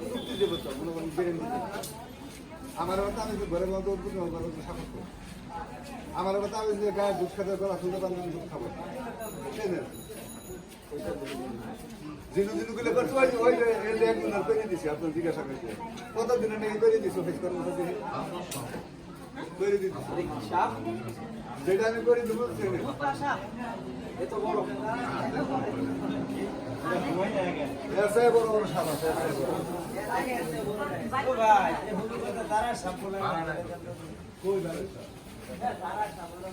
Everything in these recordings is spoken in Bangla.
চুক্তি দেবো তো মনে করেন বেড়ে নিতে আমার কথা আমি ঘরের মধ্যে উঠবো সাপোর্ট করবো আমার কথা আমি যে গায়ে দুধ খেতে গলা শুনতে পারলাম দুধ খাবো জিনু জিনু গুলো করতে পারি ওই একদিন আর পেরিয়ে দিছি আপনার জিজ্ঞাসা করতে কতদিনে নেই পেরিয়ে দিচ্ছি অফিস কর্মচারী পেরিয়ে দিচ্ছি যেটা আমি করে দেবো এত বড় বড় বড় সাপ আছে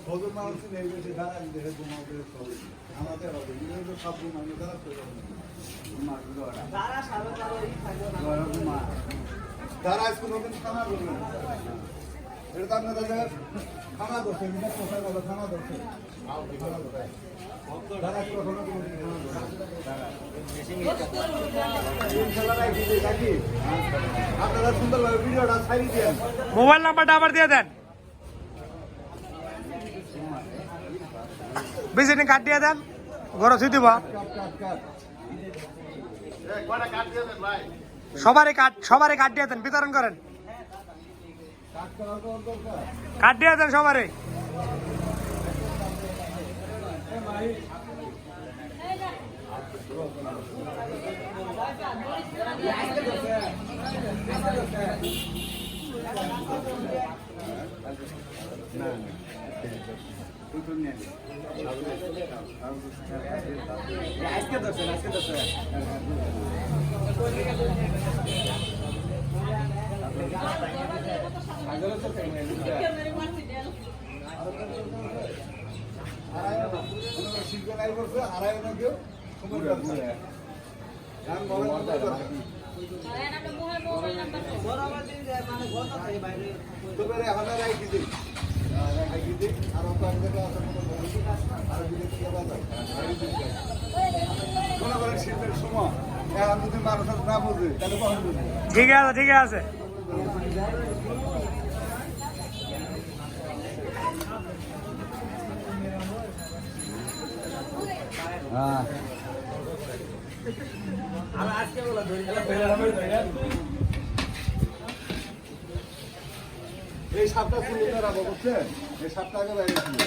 খবর মানুষ নেই বেশি দাঁড়া দেখে ঘুমাতে আমাদের হবে সব দিন আমি দাঁড়া তারা স্কুল নতুন খানা করবেন এটা তো আপনাদের খানা করছে কোথায় বলো খানা করছে আপনারা সুন্দরভাবে ভিডিওটা ছাড়িয়ে দিয়ে মোবাইল নাম্বারটা আবার দিয়ে দেন ভিজিটিং কার্ড দিয়ে দেন ঘর ছুঁই দিব সবারই কার্ড দিয়ে দেন বিতরণ করেন কার্ড দিয়ে দেন সবারই আজকে দর্শন শিল্প নাই করছে আড়াই না কেউ শীতের সময় যদি মানুষ না বুঝে তাহলে কখন বুঝবে ঠিক আছে ঠিক আছে এই সাতটা ছিল রাখবো বুঝছেন এই সাতটা আগে বাইরে ছিল